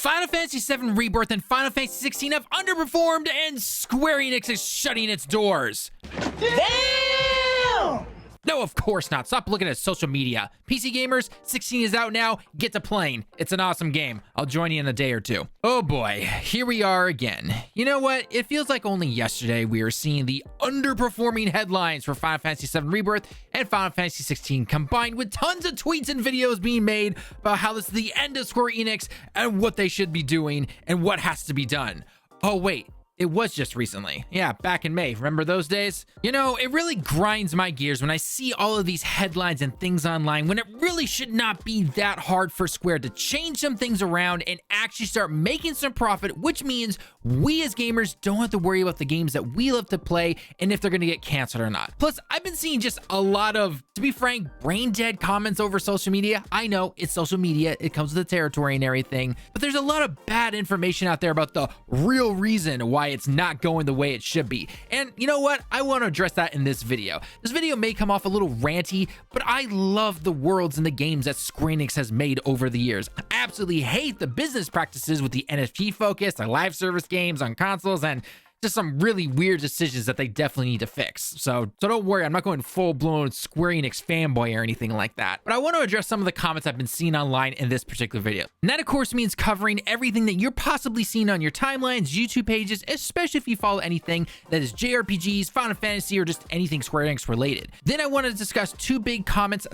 Final Fantasy VII Rebirth and Final Fantasy XVI have underperformed, and Square Enix is shutting its doors. Damn! No, of course not. Stop looking at social media. PC gamers, 16 is out now. Get to playing. It's an awesome game. I'll join you in a day or two. Oh boy, here we are again. You know what? It feels like only yesterday we were seeing the underperforming headlines for Final Fantasy VII Rebirth and Final Fantasy XVI, combined with tons of tweets and videos being made about how this is the end of Square Enix and what they should be doing and what has to be done. Oh wait. It was just recently. Yeah, back in May. Remember those days? You know, it really grinds my gears when I see all of these headlines and things online when it really should not be that hard for Square to change some things around and actually start making some profit, which means we as gamers don't have to worry about the games that we love to play and if they're going to get canceled or not. Plus, I've been seeing just a lot of, to be frank, brain dead comments over social media. I know it's social media. It comes with the territory and everything, but there's a lot of bad information out there about the real reason why it's not going the way it should be. And you know what? I want to address that in this video. This video may come off a little ranty, but I love the worlds and the games that Square Enix has made over the years. I absolutely hate the business practices with the NFT focus, the live service games on consoles, and just some really weird decisions that they definitely need to fix. So don't worry, I'm not going full-blown Square Enix fanboy or anything like that. But I want to address some of the comments I've been seeing online in this particular video. And that, of course, means covering everything that you're possibly seeing on your timelines, YouTube pages, especially if you follow anything that is JRPGs, Final Fantasy, or just anything Square Enix related. Then I want to discuss two big comments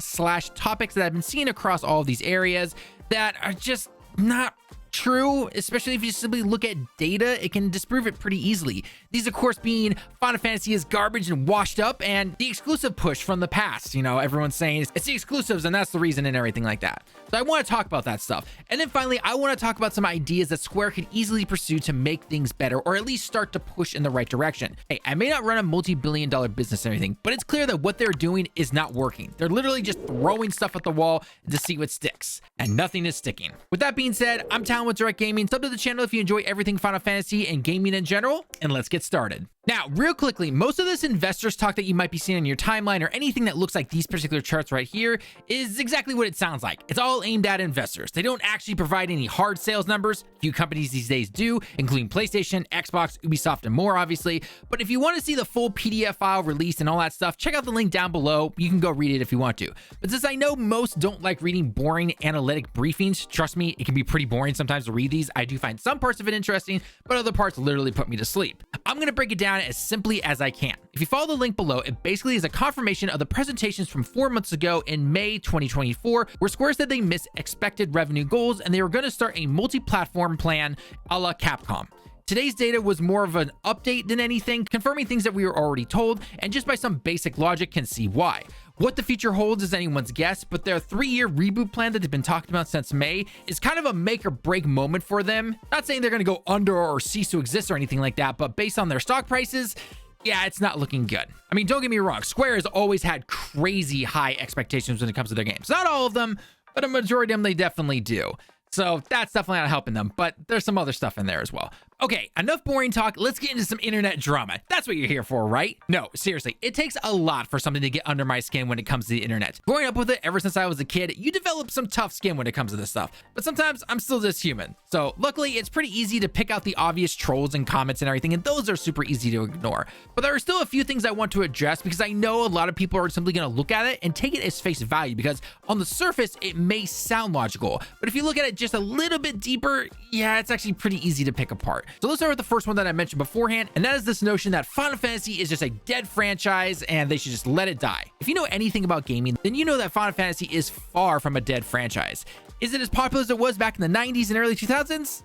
/ topics that I've been seeing across all of these areas that are just not true, especially if you simply look at data. It can disprove it pretty easily. These, of course, being Final Fantasy is garbage and washed up, and the exclusive push from the past. You know, everyone's saying it's the exclusives and that's the reason and everything like that. So I want to talk about that stuff. And then finally, I want to talk about some ideas that Square could easily pursue to make things better, or at least start to push in the right direction. Hey, I may not run a multi-billion-dollar business or anything, but it's clear that what they're doing is not working. They're literally just throwing stuff at the wall to see what sticks, and nothing is sticking. With that being said, I'm Talon with Direct Gaming. Sub to the channel if you enjoy everything Final Fantasy and gaming in general, and let's get started. Now, real quickly, most of this investors talk that you might be seeing on your timeline or anything that looks like these particular charts right here is exactly what it sounds like. It's all aimed at investors. They don't actually provide any hard sales numbers. Few companies these days do, including PlayStation, Xbox, Ubisoft, and more, obviously. But if you want to see the full PDF file released and all that stuff, check out the link down below. You can go read it if you want to. But since I know most don't like reading boring analytic briefings, trust me, it can be pretty boring sometimes to read these. I do find some parts of it interesting, but other parts literally put me to sleep. I'm going to break it down as simply as I can. If you follow the link below, it basically is a confirmation of the presentations from 4 months ago in May 2024, where Square said they missed expected revenue goals and they were going to start a multi-platform plan a la Capcom. Today's data was more of an update than anything, confirming things that we were already told, and just by some basic logic can see why. What the future holds is anyone's guess, but their 3-year reboot plan that they've been talking about since May is kind of a make or break moment for them. Not saying they're going to go under or cease to exist or anything like that, but based on their stock prices, yeah, it's not looking good. I mean, don't get me wrong, Square has always had crazy high expectations when it comes to their games. Not all of them, but a majority of them they definitely do. So that's definitely not helping them, but there's some other stuff in there as well. Okay, enough boring talk. Let's get into some internet drama. That's what you're here for, right? No, seriously, it takes a lot for something to get under my skin when it comes to the internet. Growing up with it ever since I was a kid, you develop some tough skin when it comes to this stuff. But sometimes I'm still just human. So luckily, it's pretty easy to pick out the obvious trolls and comments and everything, and those are super easy to ignore. But there are still a few things I want to address because I know a lot of people are simply going to look at it and take it as face value because on the surface, it may sound logical. But if you look at it just a little bit deeper, yeah, it's actually pretty easy to pick apart. So let's start with the first one that I mentioned beforehand, and that is this notion that Final Fantasy is just a dead franchise and they should just let it die. If you know anything about gaming, then you know that Final Fantasy is far from a dead franchise. Is it as popular as it was back in the 90s and early 2000s?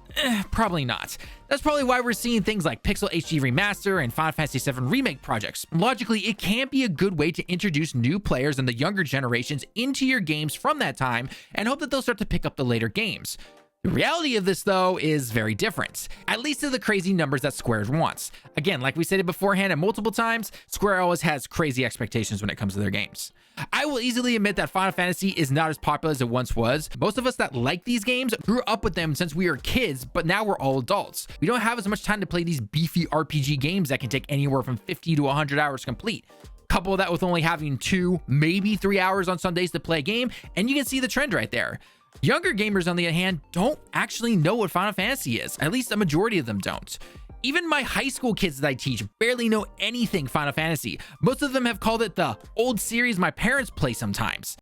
Probably not. That's probably why we're seeing things like Pixel HD Remaster and Final Fantasy VII Remake projects. Logically, it can be a good way to introduce new players and the younger generations into your games from that time and hope that they'll start to pick up the later games. The reality of this, though, is very different, at least to the crazy numbers that Square wants. Again, like we said beforehand and multiple times, Square always has crazy expectations when it comes to their games. I will easily admit that Final Fantasy is not as popular as it once was. Most of us that like these games grew up with them since we were kids, but now we're all adults. We don't have as much time to play these beefy RPG games that can take anywhere from 50 to 100 hours to complete. Couple that with only having 2, maybe 3 hours on some days to play a game, and you can see the trend right there. Younger gamers, on the other hand, don't actually know what Final Fantasy is. At least a majority of them don't. Even my high school kids that I teach barely know anything Final Fantasy. Most of them have called it the old series my parents play sometimes.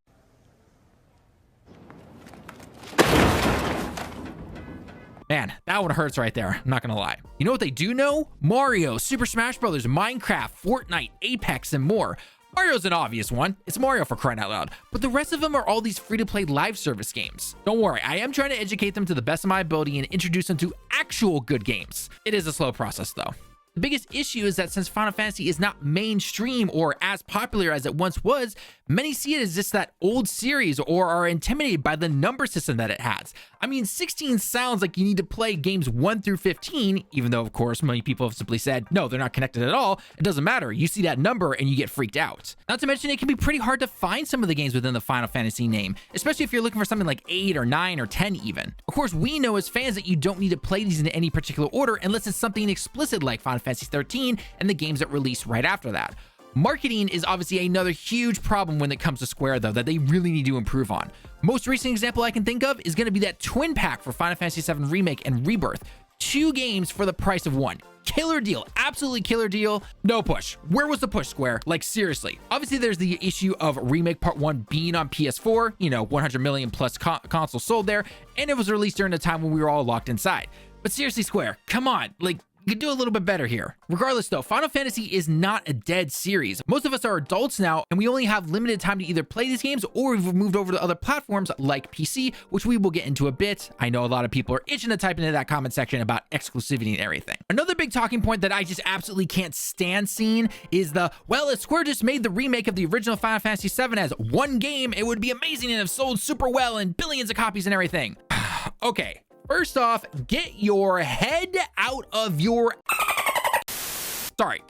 Man, that one hurts right there. I'm not gonna lie. You know what they do know? Mario, Super Smash Bros., Minecraft, Fortnite, Apex, and more. Mario's an obvious one. It's Mario, for crying out loud. But the rest of them are all these free-to-play live service games. Don't worry, I am trying to educate them to the best of my ability and introduce them to actual good games. It is a slow process though. The biggest issue is that since Final Fantasy is not mainstream or as popular as it once was, many see it as just that old series or are intimidated by the number system that it has. I mean, 16 sounds like you need to play games 1 through 15, even though, of course, many people have simply said, no, they're not connected at all. It doesn't matter. You see that number and you get freaked out. Not to mention, it can be pretty hard to find some of the games within the Final Fantasy name, especially if you're looking for something like 8 or 9 or 10 even. Of course, we know as fans that you don't need to play these in any particular order unless it's something explicit like Final Fantasy 13 and the games that release right after that. Marketing is obviously another huge problem when it comes to Square, though, that they really need to improve on. Most recent example I can think of is going to be that twin pack for Final Fantasy VII Remake and Rebirth. 2 games for the price of 1. Killer deal, absolutely killer deal. No push. Where was the push, Square? Like, seriously. Obviously, there's the issue of Remake Part 1 being on PS4, 100 million plus consoles sold there, and it was released during a time when we were all locked inside. But seriously, Square, come on, like, you could do a little bit better here. Regardless though, Final Fantasy is not a dead series. Most of us are adults now, and we only have limited time to either play these games or we've moved over to other platforms like PC, which we will get into a bit. I know a lot of people are itching to type into that comment section about exclusivity and everything. Another big talking point that I just absolutely can't stand seeing is well, if Square just made the remake of the original Final Fantasy VII as one game, it would be amazing and have sold super well and billions of copies and everything. Okay. First off, get your head out of your... Sorry,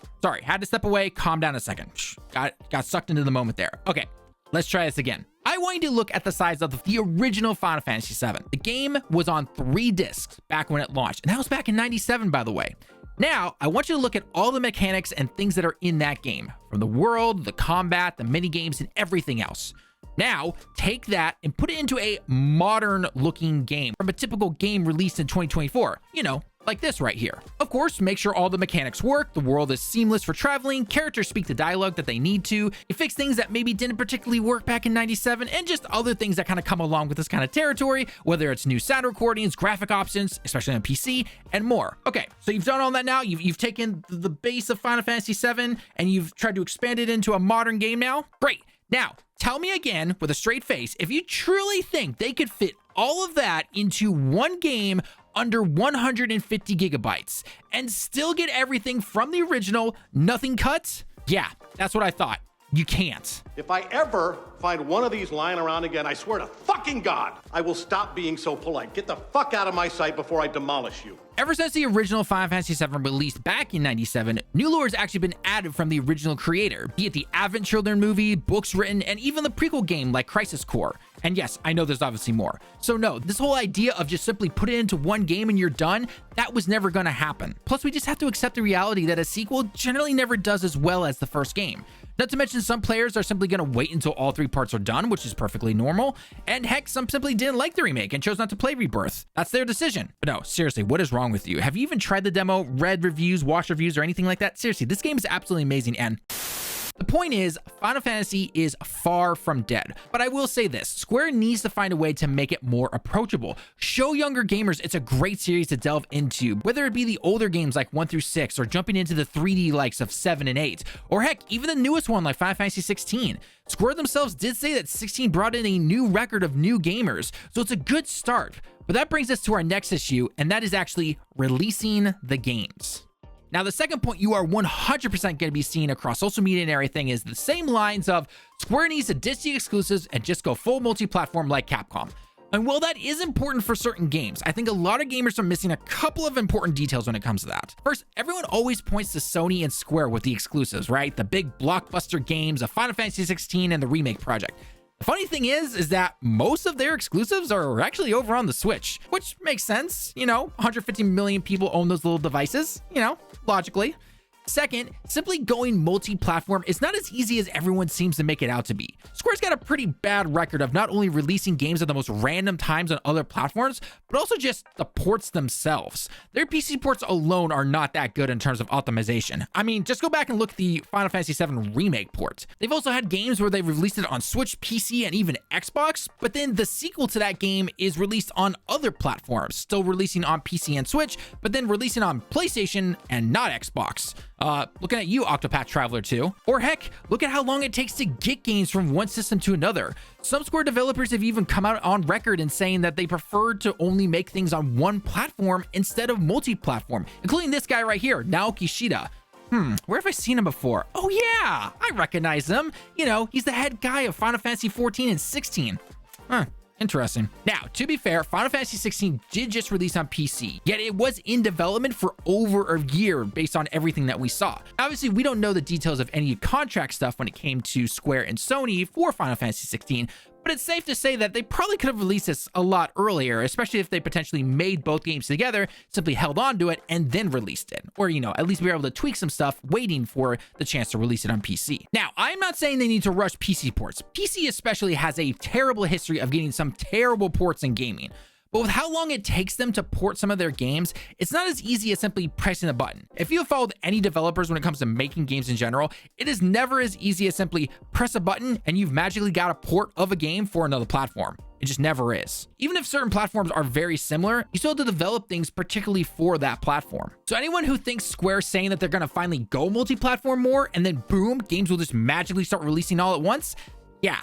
had to step away, calm down a second. Got sucked into the moment there. Okay, let's try this again. I want you to look at the size of the original Final Fantasy VII. The game was on 3 discs back when it launched, and that was back in '97, by the way. Now, I want you to look at all the mechanics and things that are in that game, from the world, the combat, the mini games, and everything else. Now, take that and put it into a modern looking game from a typical game released in 2024, like this right here. Of course, make sure all the mechanics work, the world is seamless for traveling, characters speak the dialogue that they need to, you fix things that maybe didn't particularly work back in '97, and just other things that kind of come along with this kind of territory, whether it's new sound recordings, graphic options, especially on PC, and more. Okay, so you've done all that now, you've taken the base of Final Fantasy VII, and you've tried to expand it into a modern game now? Great. Now, tell me again with a straight face if you truly think they could fit all of that into one game under 150 gigabytes and still get everything from the original, nothing cut? Yeah, that's what I thought. You can't. If I ever find one of these lying around again, I swear to fucking God, I will stop being so polite. Get the fuck out of my sight before I demolish you. Ever since the original Final Fantasy VII released back in '97, new lore has actually been added from the original creator, be it the Advent Children movie, books written, and even the prequel game like Crisis Core. And yes, I know there's obviously more. So no, this whole idea of just simply put it into one game and you're done, that was never gonna happen. Plus, we just have to accept the reality that a sequel generally never does as well as the first game. Not to mention some players are simply gonna wait until all 3 parts are done, which is perfectly normal. And heck, some simply didn't like the remake and chose not to play Rebirth. That's their decision. But no, seriously, what is wrong with you? Have you even tried the demo, read reviews, watched reviews, or anything like that? Seriously, this game is absolutely amazing, and the point is, Final Fantasy is far from dead. But I will say this, Square needs to find a way to make it more approachable. Show younger gamers it's a great series to delve into, whether it be the older games like 1 through 6, or jumping into the 3D likes of 7 and 8, or heck, even the newest one like Final Fantasy 16. Square themselves did say that 16 brought in a new record of new gamers, so it's a good start. But that brings us to our next issue, and that is actually releasing the games. Now, the second point you are 100% going to be seeing across social media and everything is the same lines of Square needs to ditch the exclusives and just go full multi-platform like Capcom. And while that is important for certain games, I think a lot of gamers are missing a couple of important details when it comes to that. First, everyone always points to Sony and Square with the exclusives, right? The big blockbuster games of Final Fantasy XVI and the Remake project. The funny thing is that most of their exclusives are actually over on the Switch, which makes sense. 150 million people own those little devices, logically. Second, simply going multi-platform is not as easy as everyone seems to make it out to be. Square's got a pretty bad record of not only releasing games at the most random times on other platforms, but also just the ports themselves. Their PC ports alone are not that good in terms of optimization. I mean, just go back and look at the Final Fantasy VII Remake port. They've also had games where they've released it on Switch, PC, and even Xbox, but then the sequel to that game is released on other platforms, still releasing on PC and Switch, but then releasing on PlayStation and not Xbox. Looking at you, Octopath Traveler 2. Or heck, look at how long it takes to get games from one system to another. Some Square developers have even come out on record in saying that they prefer to only make things on one platform instead of multi-platform, including this guy right here, Naoki Shida. Where have I seen him before? Oh yeah, I recognize him. You know, he's the head guy of Final Fantasy 14 and 16. Interesting. Now, to be fair, Final Fantasy 16 did just release on PC, yet it was in development for over a year based on everything that we saw. Obviously, we don't know the details of any contract stuff when it came to Square and Sony for Final Fantasy 16, but it's safe to say that they probably could have released this a lot earlier, especially if they potentially made both games together, simply held on to it, and then released it. Or, you know, at least we were able to tweak some stuff, waiting for the chance to release it on PC. Now, I'm not saying they need to rush PC ports. PC especially has a terrible history of getting some terrible ports in gaming. But with how long it takes them to port some of their games, it's not as easy as simply pressing a button. If you have followed any developers when it comes to making games in general, it is never as easy as simply press a button and you've magically got a port of a game for another platform. It just never is. Even if certain platforms are very similar, you still have to develop things particularly for that platform. So anyone who thinks Square's saying that they're going to finally go multi-platform more and then boom, games will just magically start releasing all at once, yeah,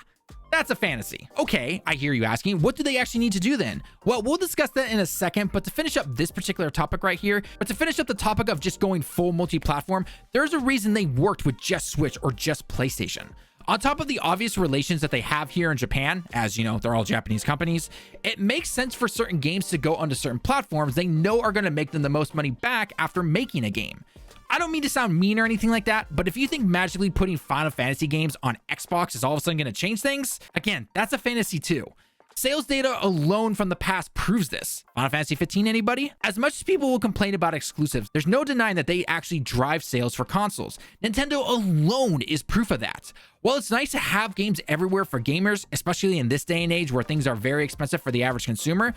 that's a fantasy. Okay, I hear you asking, what do they actually need to do then? Well, we'll discuss that in a second, but to finish up this particular topic right here, but to finish up the topic of just going full multi-platform, there's a reason they worked with just Switch or just PlayStation. On top of the obvious relations that they have here in Japan, as you know, they're all Japanese companies, it makes sense for certain games to go onto certain platforms they know are going to make them the most money back after making a game. I don't mean to sound mean or anything like that, but if you think magically putting Final Fantasy games on Xbox is all of a sudden going to change things, again, that's a fantasy too. Sales data alone from the past proves this. Final Fantasy 15, anybody? As much as people will complain about exclusives, there's no denying that they actually drive sales for consoles. Nintendo alone is proof of that. While it's nice to have games everywhere for gamers, especially in this day and age where things are very expensive for the average consumer,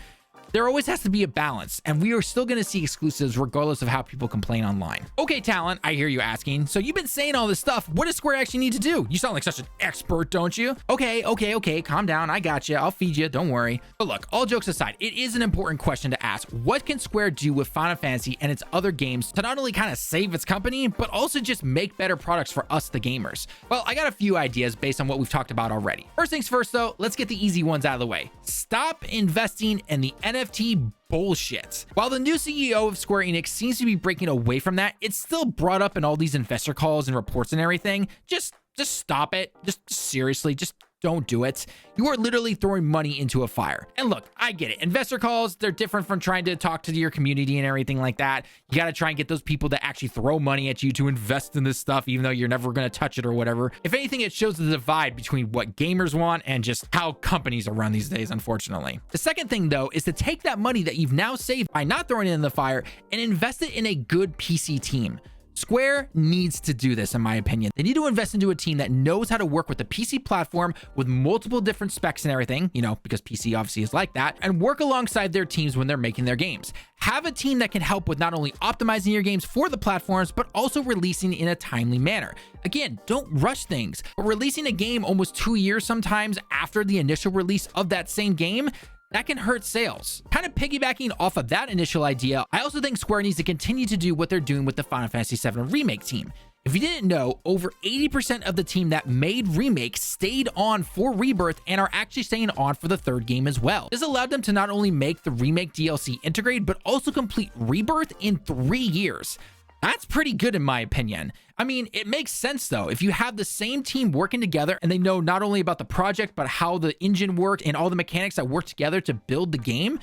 there always has to be a balance, and we are still going to see exclusives regardless of how people complain online. Okay, Talent, I hear you asking, so you've been saying all this stuff, what does Square actually need to do? You sound like such an expert, don't you? Okay, calm down, I got you, I'll feed you, don't worry. But look, all jokes aside, it is an important question to ask. What can Square do with Final Fantasy and its other games to not only kind of save its company, but also just make better products for us, the gamers? Well, I got a few ideas based on what we've talked about already. First things first though, let's get the easy ones out of the way. Stop investing in the NFT bullshit. While the new CEO of Square Enix seems to be breaking away from that, it's still brought up in all these investor calls and reports and everything. Just stop it. Just seriously, just don't do it. You are literally throwing money into a fire. And look, I get it. Investor calls, they're different from trying to talk to your community and everything like that. You got to try and get those people to actually throw money at you to invest in this stuff, even though you're never going to touch it or whatever. If anything, it shows the divide between what gamers want and just how companies are run these days, unfortunately. The second thing, though, is to take that money that you've now saved by not throwing it in the fire and invest it in a good PC team. Square needs to do this, in my opinion. They need to invest into a team that knows how to work with the PC platform with multiple different specs and everything, you know, because PC obviously is like that, and work alongside their teams when they're making their games. Have a team that can help with not only optimizing your games for the platforms, but also releasing in a timely manner. Again, don't rush things, but releasing a game almost 2 years sometimes after the initial release of that same game, that can hurt sales. Kind of piggybacking off of that initial idea, I also think Square needs to continue to do what they're doing with the Final Fantasy VII Remake team. If you didn't know, over 80% of the team that made Remake stayed on for Rebirth and are actually staying on for the third game as well. This allowed them to not only make the Remake DLC integrate, but also complete Rebirth in 3 years. That's pretty good in my opinion. I mean, it makes sense though. If you have the same team working together and they know not only about the project, but how the engine worked and all the mechanics that work together to build the game,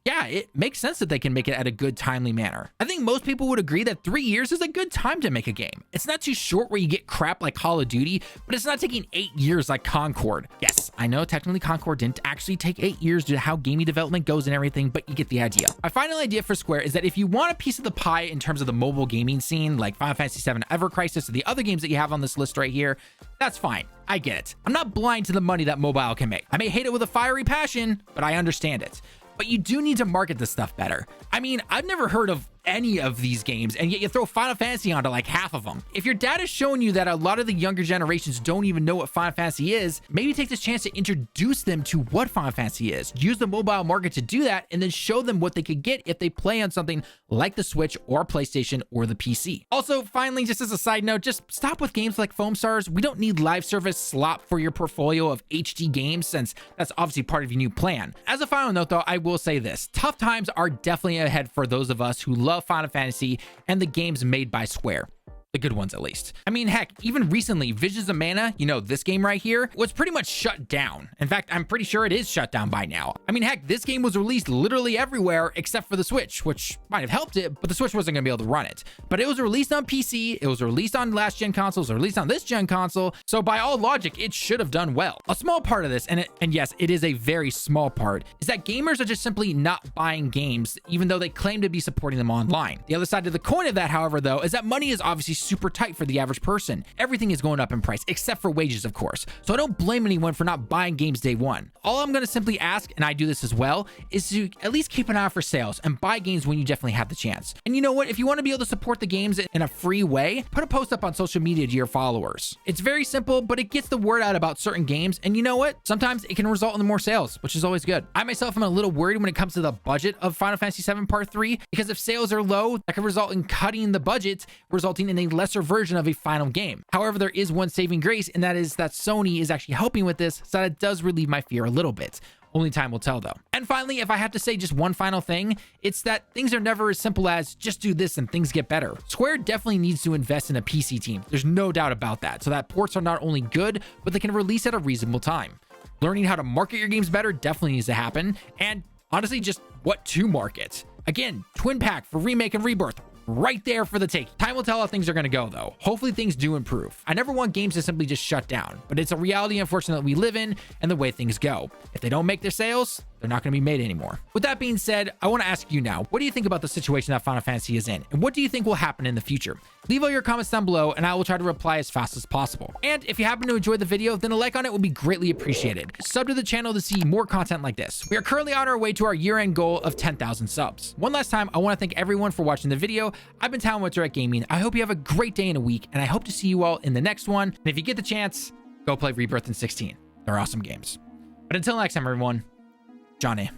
yeah, it makes sense that they can make it at a good, timely manner. I think most people would agree that 3 years is a good time to make a game. It's not too short where you get crap like Call of Duty, but it's not taking 8 years like Concord. Yes, I know technically Concord didn't actually take 8 years due to how gaming development goes and everything, but you get the idea. My final idea for Square is that if you want a piece of the pie in terms of the mobile gaming scene, like Final Fantasy VII Ever Crisis or the other games that you have on this list right here, that's fine. I get it. I'm not blind to the money that mobile can make. I may hate it with a fiery passion, but I understand it. But you do need to market this stuff better. I mean, I've never heard of any of these games, and yet you throw Final Fantasy onto like half of them. If your data is showing you that a lot of the younger generations don't even know what Final Fantasy is, maybe take this chance to introduce them to what Final Fantasy is. Use the mobile market to do that, and then show them what they could get if they play on something like the Switch or PlayStation or the PC. Also, finally, just as a side note, just stop with games like Foam Stars. We don't need live service slop for your portfolio of HD games, since that's obviously part of your new plan. As a final note though, I will say this. Tough times are definitely ahead for those of us who love Final Fantasy and the games made by Square. The good ones, at least. I mean, heck, even recently, Visions of Mana, you know, this game right here, was pretty much shut down. In fact, I'm pretty sure it is shut down by now. I mean, heck, this game was released literally everywhere except for the Switch, which might have helped it, but the Switch wasn't gonna be able to run it. But it was released on PC, it was released on last gen consoles, it was released on this gen console, so by all logic, it should have done well. A small part of this, and yes, it is a very small part, is that gamers are just simply not buying games, even though they claim to be supporting them online. The other side of the coin of that, however, though, is that money is obviously super tight for the average person. Everything is going up in price, except for wages, of course. So I don't blame anyone for not buying games day one. All I'm going to simply ask, and I do this as well, is to at least keep an eye out for sales and buy games when you definitely have the chance. And you know what? If you want to be able to support the games in a free way, put a post up on social media to your followers. It's very simple, but it gets the word out about certain games. And you know what? Sometimes it can result in more sales, which is always good. I myself am a little worried when it comes to the budget of Final Fantasy VII Part 3, because if sales are low, that could result in cutting the budget, resulting in a lesser version of a final game. However, there is one saving grace, and that is that Sony is actually helping with this, so that does relieve my fear a little bit. Only time will tell though. And finally, if I have to say just one final thing, it's that things are never as simple as just do this and things get better. Square definitely needs to invest in a PC team. There's no doubt about that, so that ports are not only good, but they can release at a reasonable time. Learning how to market your games better definitely needs to happen, and honestly, just what to market. Again, Twin Pack for Remake and Rebirth, right there for the take. Time will tell how things are going to go though. Hopefully things do improve. I never want games to simply just shut down, but it's a reality, unfortunately, that we live in and the way things go. If they don't make their sales, they're not going to be made anymore. With that being said, I want to ask you now, what do you think about the situation that Final Fantasy is in? And what do you think will happen in the future? Leave all your comments down below and I will try to reply as fast as possible. And if you happen to enjoy the video, then a like on it will be greatly appreciated. Sub to the channel to see more content like this. We are currently on our way to our year-end goal of 10,000 subs. One last time, I want to thank everyone for watching the video. I've been Talon with Direct Gaming. I hope you have a great day and a week, and I hope to see you all in the next one. And if you get the chance, go play Rebirth and 16. They're awesome games. But until next time, everyone, Johnny.